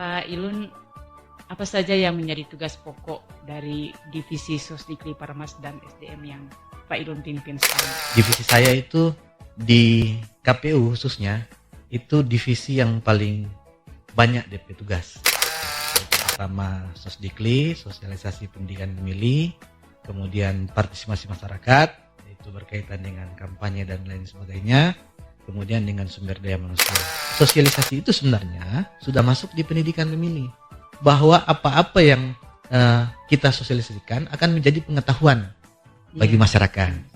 Pak Ilun, apa saja yang menjadi tugas pokok dari Divisi Sosdikli Parmas dan SDM yang Pak Ilun pimpin sekarang? Divisi saya itu di KPU khususnya, itu divisi yang paling banyak DP tugas. Pertama Sosdikli, sosialisasi pendidikan pemilih, kemudian partisipasi masyarakat, itu berkaitan dengan kampanye dan lain sebagainya, kemudian dengan sumber daya manusia. Sosialisasi itu sebenarnya sudah masuk di pendidikan pemilih, bahwa apa-apa yang kita sosialisasikan akan menjadi pengetahuan bagi masyarakat.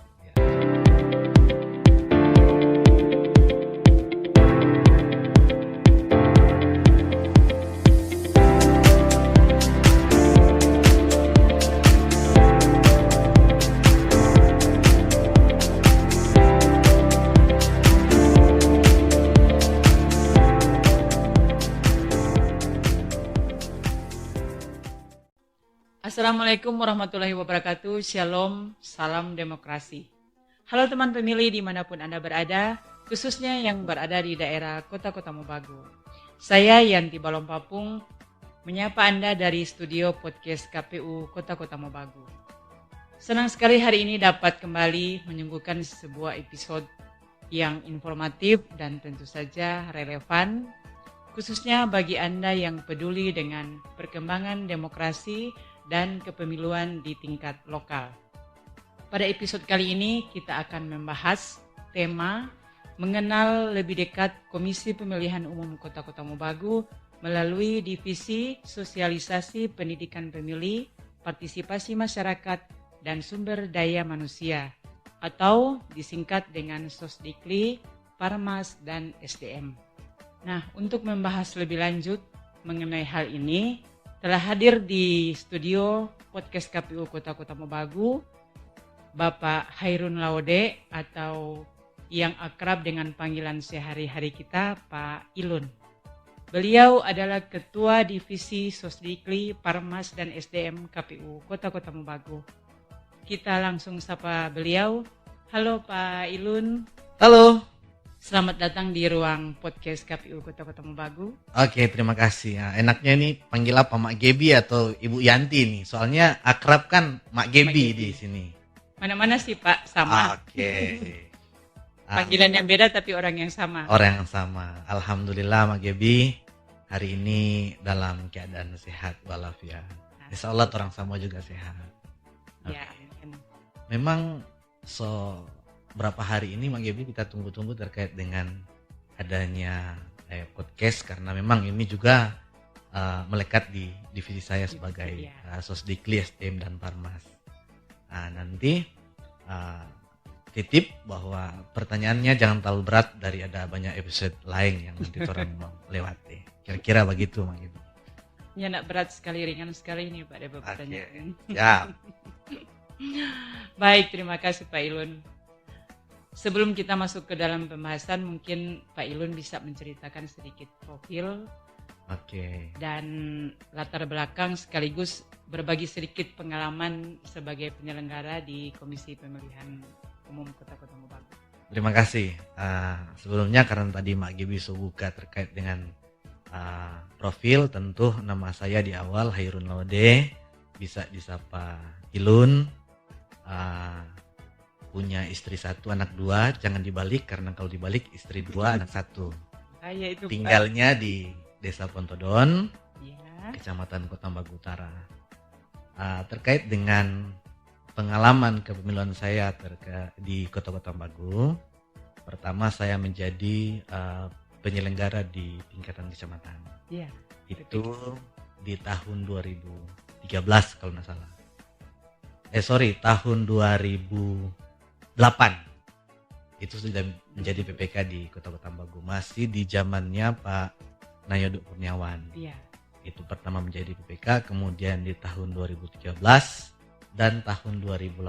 Assalamualaikum warahmatullahi wabarakatuh. Shalom, salam demokrasi. Halo teman pemilih dimanapun Anda berada, khususnya yang berada di daerah Kota Mobagu. Saya Yanti Balompapung menyapa Anda dari studio podcast KPU Kota Mobagu. Senang sekali hari ini dapat kembali menyuguhkan sebuah episode yang informatif dan tentu saja relevan, khususnya bagi Anda yang peduli dengan perkembangan demokrasi dan kepemiluan di tingkat lokal. Pada episode kali ini kita akan membahas tema mengenal lebih dekat Komisi Pemilihan Umum Kota Mobagu melalui Divisi Sosialisasi Pendidikan Pemilih, Partisipasi Masyarakat dan Sumber Daya Manusia atau disingkat dengan Sosdikli, Parmas dan SDM. Nah, untuk membahas lebih lanjut mengenai hal ini, telah hadir di studio podcast KPU Kota Mobagu Bapak Hairun Lawode atau yang akrab dengan panggilan sehari-hari kita Pak Ilun. Beliau adalah Ketua Divisi Sosdikli, Parmas dan SDM KPU Kota Mobagu. Kita langsung sapa beliau. Halo Pak Ilun. Halo. Selamat datang di ruang podcast KPU Kota Mobagu. Oke, terima kasih. Nah, enaknya ini panggil apa, Mak Gebi atau Ibu Yanti nih? Soalnya akrab kan Mak Gebi di sini. Mana-mana sih Pak, sama. Oke. Panggilan yang beda tapi orang yang sama. Orang yang sama. Alhamdulillah Mak Gebi hari ini dalam keadaan sehat walafiat. Insya Allah orang sama juga sehat. Ya. Memang berapa hari ini Mak Gebi kita tunggu-tunggu terkait dengan adanya podcast karena memang ini juga melekat di divisi saya sebagai Sosdikli, SDM dan Parmas. Nah, nanti titip bahwa pertanyaannya jangan terlalu berat dari ada banyak episode lain yang nanti orang mau lewati. Kira-kira begitu Mak Gebi. Ya, nak berat sekali, ringan sekali ini Pak Deba pertanyaan. Ya. Baik, terima kasih Pak Ilun. Sebelum kita masuk ke dalam pembahasan, mungkin Pak Ilun bisa menceritakan sedikit profil dan latar belakang sekaligus berbagi sedikit pengalaman sebagai penyelenggara di Komisi Pemilihan Umum Kota Mobagu. Terima kasih. Sebelumnya karena tadi Mak Gebi buka terkait dengan profil, tentu nama saya di awal Hairun Lawode, bisa disapa Ilun. Punya istri 1, anak 2, jangan dibalik karena kalau dibalik istri 2, anak 1. Tinggalnya di Desa Pontodon, Kecamatan Kota Mobagu Utara. Terkait dengan pengalaman kepemiluan saya di Kota Mobagu, pertama saya menjadi penyelenggara di tingkatan kecamatan. Itu di tahun 2013 kalau nggak salah. Tahun 2008 itu sudah menjadi PPK di Kota Mobagu, masih di zamannya Pak Nayodo Kurniawan. Itu pertama menjadi PPK, kemudian di tahun 2013 dan tahun 2018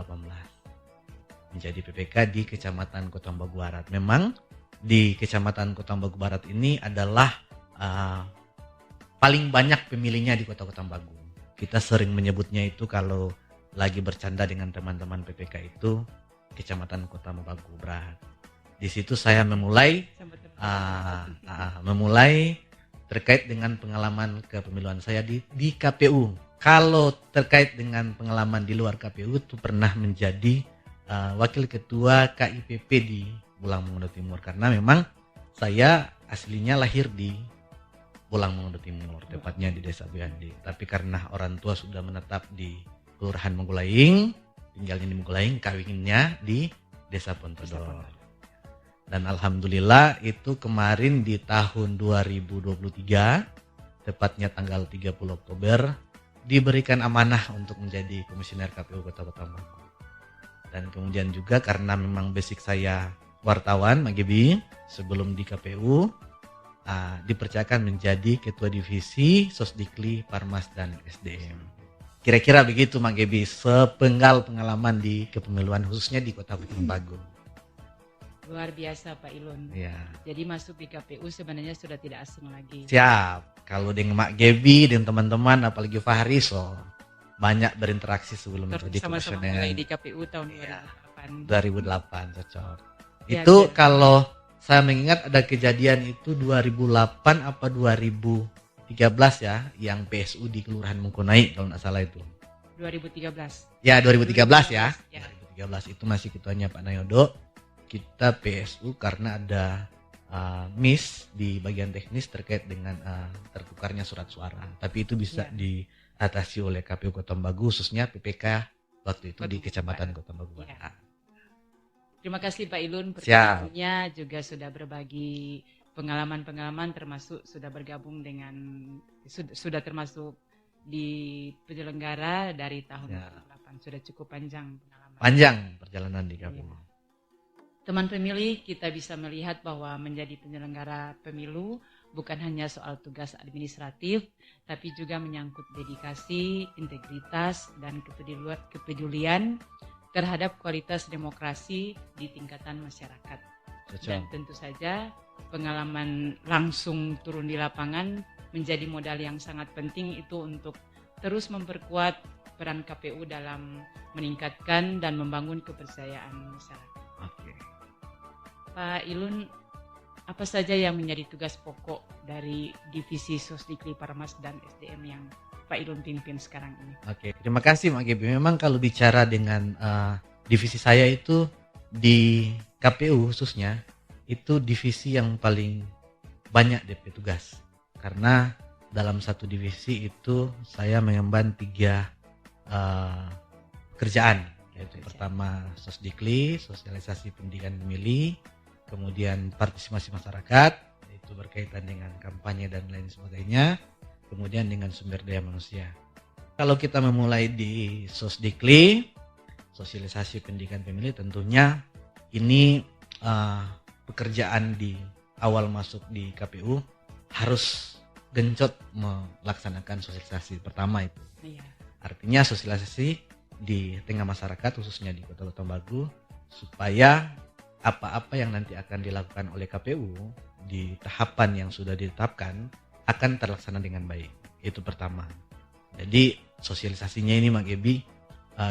menjadi PPK di Kecamatan Kota Mobagu Barat. Memang di Kecamatan Kota Mobagu Barat ini adalah paling banyak pemilihnya di Kota Mobagu. Kita sering menyebutnya itu kalau lagi bercanda dengan teman-teman PPK itu Kecamatan Kota Mobagu Barat. Di situ saya memulai terkait dengan pengalaman kepemiluan saya di KPU. Kalau terkait dengan pengalaman di luar KPU itu pernah menjadi wakil ketua KIPP di Pulang Mongondo Timur, karena memang saya aslinya lahir di Pulang Mongondo Timur, tepatnya di Desa Buyandi. Tapi karena orang tua sudah menetap di Kelurahan Menggulaing, tinggalnya di Menggulaing, kawinnya di Desa Pontodor. Dan alhamdulillah itu kemarin di tahun 2023, tepatnya tanggal 30 Oktober, diberikan amanah untuk menjadi komisioner KPU Kota Bagu. Dan kemudian juga karena memang basic saya wartawan, Magebi, sebelum di KPU, dipercayakan menjadi ketua divisi Sosdikli, Parmas, dan SDM. Kira-kira begitu, Magebi, sepenggal pengalaman di kepemiluan khususnya di Kota Bagu. Luar biasa Pak Ilun. Ya. Jadi masuk di KPU sebenarnya sudah tidak asing lagi. Siap. Kalau dengan Mak Gebi dan teman-teman, apalagi Fahri, so banyak berinteraksi sebelum menjadi sama-sama mulai di KPU tahun 2008 cocok. Ya, Itu kalau saya mengingat ada kejadian itu 2008 apa 2013 ya, yang PSU di Kelurahan Mengkonai kalau nggak salah itu. 2013. Ya 2013 ya. Ya. 2013 itu masih ketuanya Pak Nayodo. Kita PSU karena ada miss di bagian teknis terkait dengan tertukarnya surat suara. Tapi itu bisa diatasi oleh KPU Kota Bagu, khususnya PPK waktu itu di Kecamatan Kota Bagu. Ya. Terima kasih Pak Ilun, pertanyaannya juga sudah berbagi pengalaman-pengalaman, termasuk sudah bergabung dengan sudah termasuk di penyelenggara dari tahun 2008. Sudah cukup panjang pengalaman. Panjang perjalanan di KPU. Ya. Teman pemilih, kita bisa melihat bahwa menjadi penyelenggara pemilu bukan hanya soal tugas administratif, tapi juga menyangkut dedikasi, integritas, dan kepedulian terhadap kualitas demokrasi di tingkatan masyarakat. Dan tentu saja pengalaman langsung turun di lapangan menjadi modal yang sangat penting itu untuk terus memperkuat peran KPU dalam meningkatkan dan membangun kepercayaan masyarakat. Oke. Pak Ilun, apa saja yang menjadi tugas pokok dari divisi Sosdikli, Parmas, dan SDM yang Pak Ilun pimpin sekarang ini? Oke, terima kasih Mak Gebi. Memang kalau bicara dengan divisi saya itu di KPU khususnya, itu divisi yang paling banyak DP tugas. Karena dalam satu divisi itu saya mengemban 3 pekerjaan. Yaitu pertama Sosdikli, sosialisasi pendidikan pemilih, kemudian partisipasi masyarakat, yaitu berkaitan dengan kampanye dan lain sebagainya, kemudian dengan sumber daya manusia. Kalau kita memulai di Sosdikli, sosialisasi pendidikan pemilih, tentunya ini pekerjaan di awal masuk di KPU harus gencot melaksanakan sosialisasi pertama itu. Iya. Artinya sosialisasi di tengah masyarakat khususnya di Kota Bagu, supaya apa-apa yang nanti akan dilakukan oleh KPU di tahapan yang sudah ditetapkan akan terlaksana dengan baik. Itu pertama. Jadi sosialisasinya ini Mak Gebi,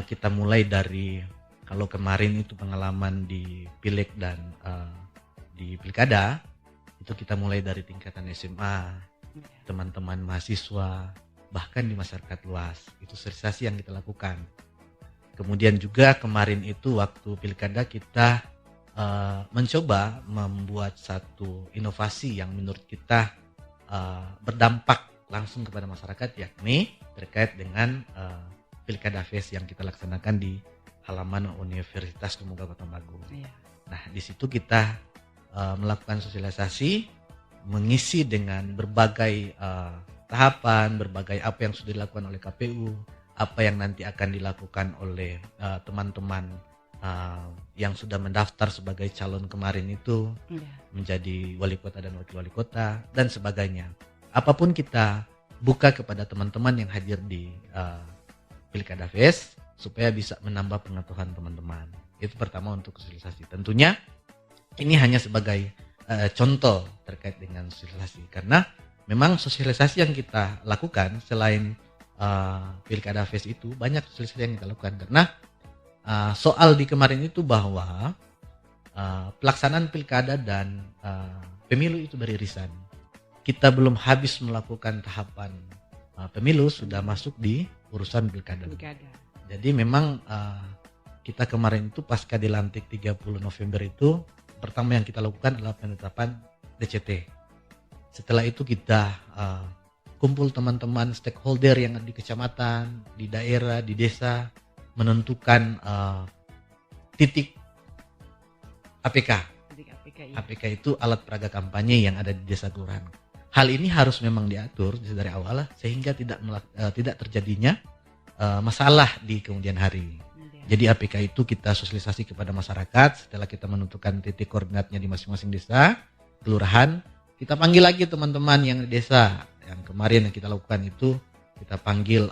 kita mulai dari, kalau kemarin itu pengalaman di Pileg dan di Pilkada, itu kita mulai dari tingkatan SMA, teman-teman mahasiswa, bahkan di masyarakat luas. Itu sosialisasi yang kita lakukan. Kemudian juga kemarin itu waktu Pilkada kita mencoba membuat satu inovasi yang menurut kita berdampak langsung kepada masyarakat, yakni terkait dengan Pilkada Fest yang kita laksanakan di halaman Universitas Pemuda Kota Bagu. Iya. Nah, di situ kita melakukan sosialisasi, mengisi dengan berbagai tahapan, berbagai apa yang sudah dilakukan oleh KPU, apa yang nanti akan dilakukan oleh teman-teman yang sudah mendaftar sebagai calon kemarin itu, menjadi wali kota dan wakil wali kota dan sebagainya. Apapun kita buka kepada teman-teman yang hadir di Pilkada Fest supaya bisa menambah pengetahuan teman-teman. Itu pertama untuk sosialisasi. Tentunya ini hanya sebagai contoh terkait dengan sosialisasi, karena memang sosialisasi yang kita lakukan selain Pilkada Fest itu banyak sosialisasi yang kita lakukan, karena soal di kemarin itu bahwa pelaksanaan pilkada dan pemilu itu beririsan. kita belum habis melakukan tahapan pemilu sudah masuk di urusan pilkada. Jadi memang kita kemarin itu pasca dilantik 30 November itu pertama yang kita lakukan adalah penetapan DCT. Setelah itu kita kumpul teman-teman stakeholder yang ada di kecamatan, di daerah, di desa, menentukan titik APK. APK itu alat peraga kampanye yang ada di desa kelurahan. Hal ini harus memang diatur dari awal sehingga tidak terjadinya masalah di kemudian hari. Jadi APK itu kita sosialisasi kepada masyarakat. Setelah kita menentukan titik koordinatnya di masing-masing desa, kelurahan, kita panggil lagi teman-teman yang di desa. Yang kemarin yang kita lakukan itu kita panggil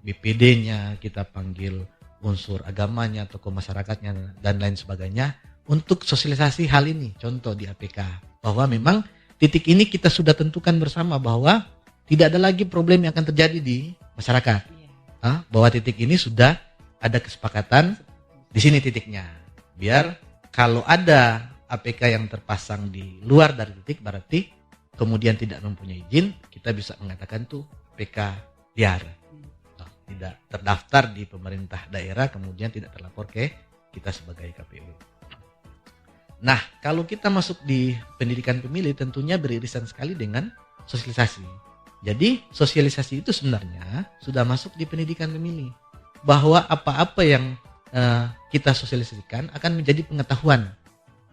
BPD-nya, kita panggil unsur agamanya, tokoh masyarakatnya dan lain sebagainya untuk sosialisasi hal ini. Contoh di APK bahwa memang titik ini kita sudah tentukan bersama bahwa tidak ada lagi problem yang akan terjadi di masyarakat. Bahwa titik ini sudah ada kesepakatan di sini titiknya. Biar kalau ada APK yang terpasang di luar dari titik berarti kemudian tidak mempunyai izin, kita bisa mengatakan tuh APK liar. Tidak terdaftar di pemerintah daerah, kemudian tidak terlapor ke kita sebagai KPU. Nah, kalau kita masuk di pendidikan pemilih tentunya beririsan sekali dengan sosialisasi. Jadi sosialisasi itu sebenarnya sudah masuk di pendidikan pemilih. Bahwa apa-apa yang kita sosialisasikan akan menjadi pengetahuan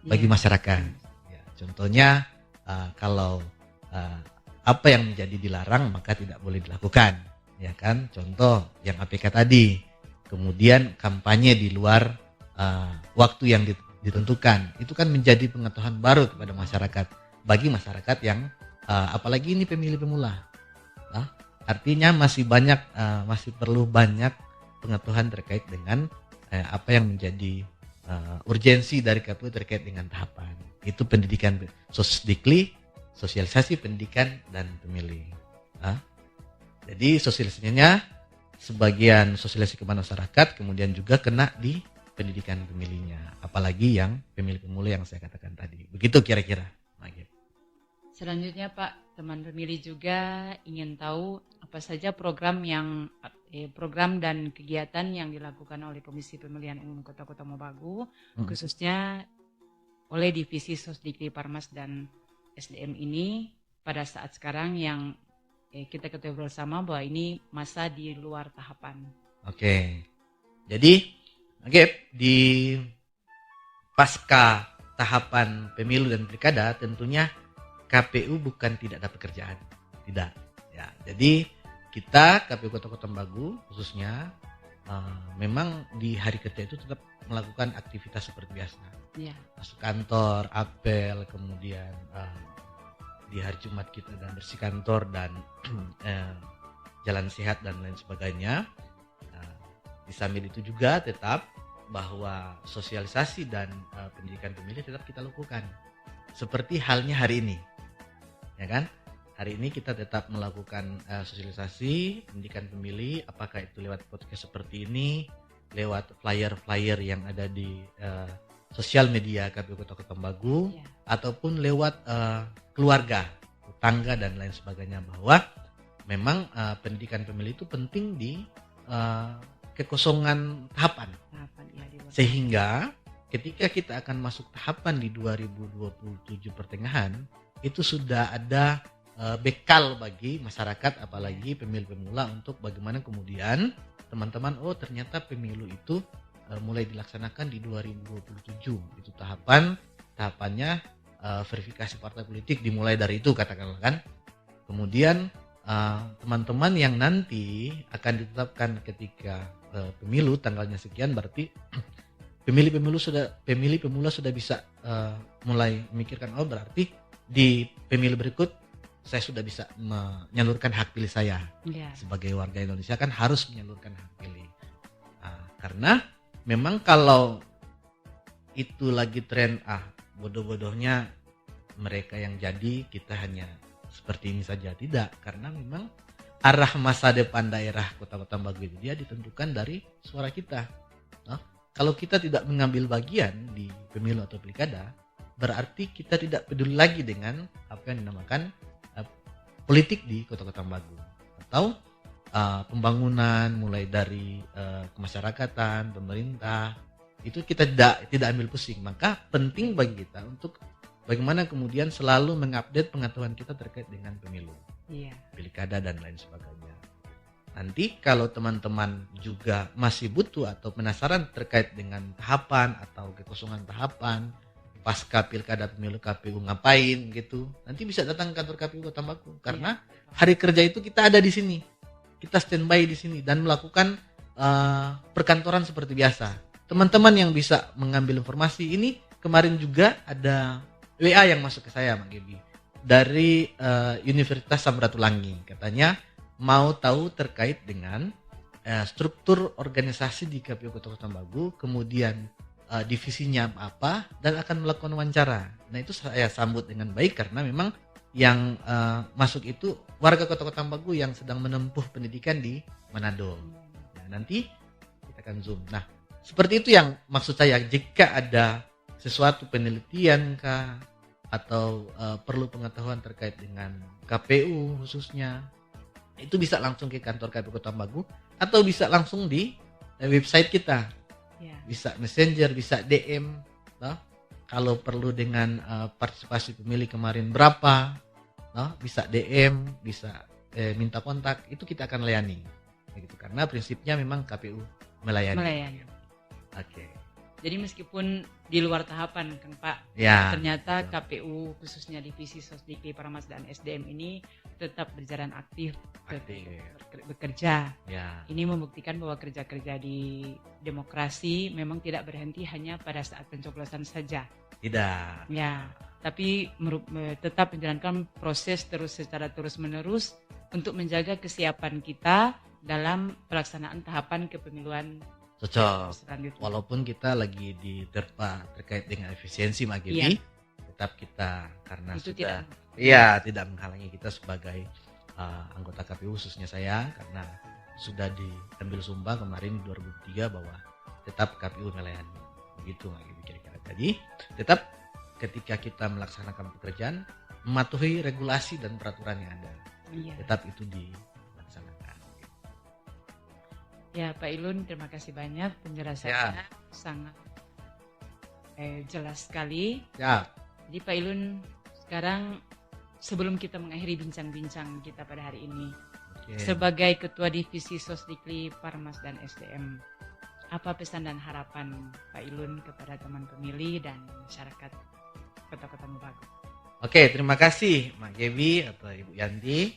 bagi masyarakat. Ya, contohnya kalau apa yang menjadi dilarang maka tidak boleh dilakukan. Ya kan, contoh yang APK tadi, kemudian kampanye di luar waktu yang ditentukan, itu kan menjadi pengetahuan baru kepada masyarakat, bagi masyarakat yang apalagi ini pemilih pemula, artinya masih perlu banyak pengetahuan terkait dengan apa yang menjadi urgensi dari KPU terkait dengan tahapan, itu pendidikan sosdikli, sosialisasi pendidikan dan pemilih. Jadi sosialisasinya sebagian sosialisasi ke masyarakat, kemudian juga kena di pendidikan pemilihnya. Apalagi yang pemilih pemula yang saya katakan tadi. Begitu kira-kira. Selanjutnya Pak, teman pemilih juga ingin tahu apa saja program dan kegiatan yang dilakukan oleh Komisi Pemilihan Umum Kota Mobagu, khususnya oleh Divisi Sosdikli Parmas dan SDM ini pada saat sekarang yang kita ketahui bersama bahwa ini masa di luar tahapan. Jadi di pasca tahapan pemilu dan pilkada tentunya KPU bukan tidak ada pekerjaan, tidak. Ya, jadi kita KPU Kota Mobagu khususnya memang di hari kerja itu tetap melakukan aktivitas seperti biasa. Masuk kantor, apel, kemudian di hari Jumat kita dan bersih kantor dan jalan sehat dan lain sebagainya. Di sambil itu juga tetap bahwa sosialisasi dan pendidikan pemilih tetap kita lakukan. Seperti halnya hari ini. Ya kan? Hari ini kita tetap melakukan sosialisasi pendidikan pemilih, apakah itu lewat podcast seperti ini, lewat flyer-flyer yang ada di sosial media KPU Kota Mobagu, ataupun lewat keluarga, tetangga dan lain sebagainya, bahwa memang pendidikan pemilih itu penting di kekosongan tahapan. Sehingga ketika kita akan masuk tahapan di 2027 pertengahan, itu sudah ada bekal bagi masyarakat, apalagi pemilih pemula, untuk bagaimana kemudian teman-teman, ternyata pemilu itu mulai dilaksanakan di 2027. Itu tahapannya verifikasi partai politik dimulai dari itu, katakanlah kan. Kemudian teman-teman yang nanti akan ditetapkan ketika pemilu tanggalnya sekian, berarti pemilih pemula sudah bisa mulai memikirkan, berarti di pemilu berikut saya sudah bisa menyalurkan hak pilih saya. Sebagai warga Indonesia kan harus menyalurkan hak pilih. Karena memang kalau itu lagi tren, bodoh-bodohnya mereka yang jadi, kita hanya seperti ini saja. Tidak, karena memang arah masa depan daerah Kota Mobagu itu dia ditentukan dari suara kita. Kalau kita tidak mengambil bagian di pemilu atau pilkada, berarti kita tidak peduli lagi dengan apa yang dinamakan politik di Kota Tambagu, atau pembangunan mulai dari kemasyarakatan, pemerintah, itu kita tidak ambil pusing. Maka penting bagi kita untuk bagaimana kemudian selalu mengupdate pengetahuan kita terkait dengan pemilu, pilkada dan lain sebagainya. Nanti kalau teman-teman juga masih butuh atau penasaran terkait dengan tahapan atau kekosongan tahapan pasca pilkada pemilu KPU ngapain gitu, nanti bisa datang ke kantor KPU Kota Tambagu, karena hari kerja itu kita ada di sini, kita standby di sini dan melakukan perkantoran seperti biasa. Teman-teman yang bisa mengambil informasi ini, kemarin juga ada WA yang masuk ke saya, Mak Gebi, dari Universitas Samratulangi, katanya mau tahu terkait dengan struktur organisasi di KPU Kota Tambagu, kemudian divisinya apa, dan akan melakukan wawancara. Nah, itu saya sambut dengan baik karena memang yang masuk itu warga Kota Tambagu yang sedang menempuh pendidikan di Manado. Nah, nanti kita akan zoom. Nah, seperti itu yang maksud saya. Jika ada sesuatu penelitian kah atau perlu pengetahuan terkait dengan KPU khususnya, itu bisa langsung ke kantor KPU Kota Tambagu atau bisa langsung di website kita. Bisa messenger, bisa DM, kalau perlu dengan partisipasi pemilih kemarin berapa, bisa DM, bisa minta kontak, itu kita akan layani, gitu. Karena prinsipnya memang KPU melayani. Oke. Jadi meskipun di luar tahapan, Kang Pak, ternyata KPU khususnya divisi Sosdikli, Parmas dan SDM ini tetap berjalan aktif. Bekerja. Ini membuktikan bahwa kerja-kerja di demokrasi memang tidak berhenti hanya pada saat pencoblosan saja. Tidak. Tapi tetap menjalankan proses secara terus-menerus untuk menjaga kesiapan kita dalam pelaksanaan tahapan kepemiluan. Cocok. Walaupun kita lagi diterpa terkait dengan efisiensi, Mak Gebi, tetap kita karena itu tidak menghalangi kita sebagai anggota KPU, khususnya saya, karena sudah diambil sumpah kemarin 2003 bahwa tetap KPU melayani. Begitu, Mak Gebi, kira-kira. Jadi tetap ketika kita melaksanakan pekerjaan mematuhi regulasi dan peraturan yang ada, tetap itu dilaksanakan. Ya, Pak Ilun, terima kasih banyak penjelasannya, sangat jelas sekali. Jadi Pak Ilun, sekarang sebelum kita mengakhiri bincang-bincang kita pada hari ini, sebagai Ketua Divisi Sosdikli, Parmas dan SDM, apa pesan dan harapan Pak Ilun kepada teman pemilih dan masyarakat Kota Tambagu? Oke, terima kasih Mak Gebi atau Ibu Yanti.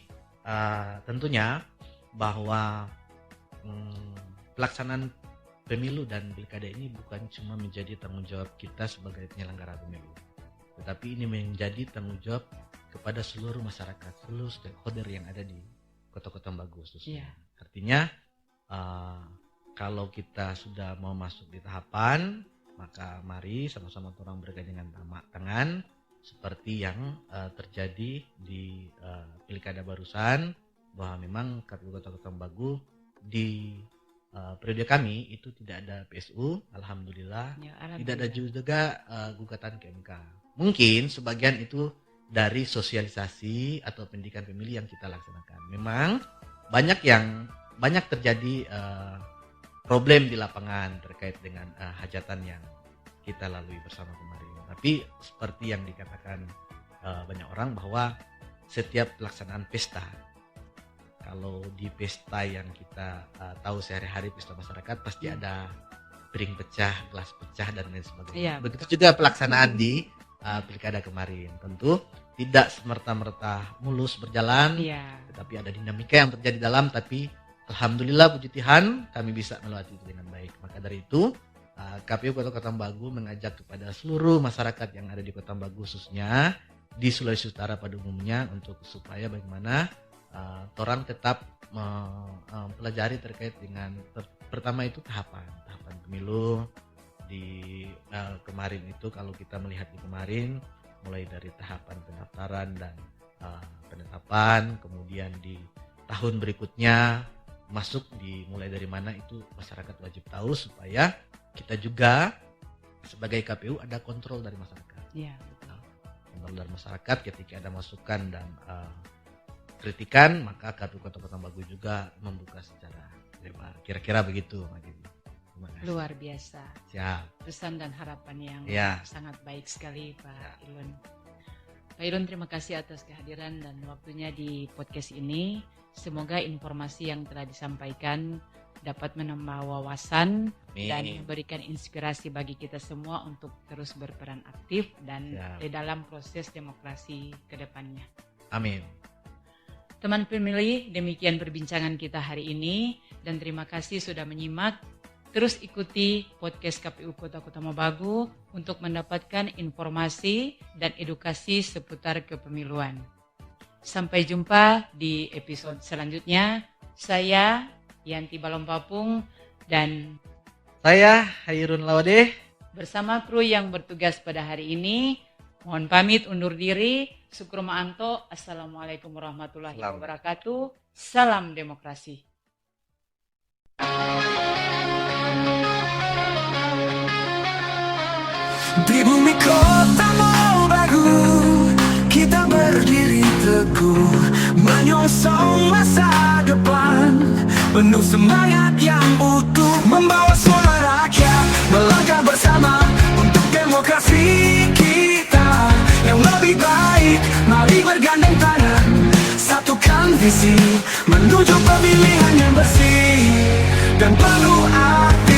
Tentunya bahwa pelaksanaan pemilu dan pilkada ini bukan cuma menjadi tanggung jawab kita sebagai penyelenggara pemilu, tetapi ini menjadi tanggung jawab kepada seluruh masyarakat, seluruh stakeholder yang ada di Kota Tambagu khususnya. Artinya kalau kita sudah mau masuk di tahapan, maka mari sama-sama orang bergandengan tangan seperti yang terjadi di pilkada barusan, bahwa memang KPU Kota Tambagu di periode kami itu tidak ada PSU, alhamdulillah. Tidak ada juga gugatan ke MK. Mungkin sebagian itu dari sosialisasi atau pendidikan pemilih yang kita laksanakan. Memang banyak terjadi problem di lapangan terkait dengan hajatan yang kita lalui bersama kemarin. Tapi seperti yang dikatakan banyak orang bahwa setiap pelaksanaan pesta, kalau di pesta yang kita tahu sehari-hari, pesta masyarakat, pasti ada piring pecah, gelas pecah dan lain sebagainya. Begitu juga pelaksanaan di pilkada kemarin. Tentu tidak semerta-merta mulus berjalan, tetapi ada dinamika yang terjadi dalam. Tapi alhamdulillah, puji Tuhan, kami bisa melewati itu dengan baik. Maka dari itu KPU Kota Tambagu mengajak kepada seluruh masyarakat yang ada di Kota Tambagu, khususnya di Sulawesi Utara pada umumnya, untuk supaya bagaimana orang tetap mempelajari terkait dengan pertama itu tahapan pemilu di kemarin itu. Kalau kita melihat di kemarin, mulai dari tahapan pendaftaran dan penetapan, kemudian di tahun berikutnya masuk mulai dari mana, itu masyarakat wajib tahu supaya kita juga sebagai KPU ada kontrol dari masyarakat. Kontrol dari masyarakat ketika ada masukan dan kritikan, maka KPU Kota Bagu juga membuka secara lebar. Kira-kira begitu, Mas Gigi. Terima kasih. Luar biasa. Siap. Pesan dan harapan yang Ya. sangat baik sekali Pak Ilun. Pak Ilun, terima kasih atas kehadiran dan waktunya di podcast ini. Semoga informasi yang telah disampaikan dapat menambah wawasan dan Amin. memberikan inspirasi bagi kita semua untuk terus berperan aktif dan Siap. di dalam proses demokrasi ke depannya. Amin. Teman pemilih, demikian perbincangan kita hari ini dan terima kasih sudah menyimak. Terus ikuti podcast KPU Kota Mobagu untuk mendapatkan informasi dan edukasi seputar kepemiluan. Sampai jumpa di episode selanjutnya. Saya Yanti Balompapung dan Saya Hairun Lawade. bersama kru yang bertugas pada hari ini, mohon pamit undur diri. Sukroma Anto, Assalamualaikum warahmatullahi wabarakatuh. Salam demokrasi. Di bumi kota Mobagu kita berdiri teguh, menyongsong masa depan penuh semangat yang utuh, membawa suara rakyat melangkah bersama untuk demokrasi kita yang lebih baik. Mari bergandeng tangan, satukan visi menuju pemilihan yang bersih dan penuh arti.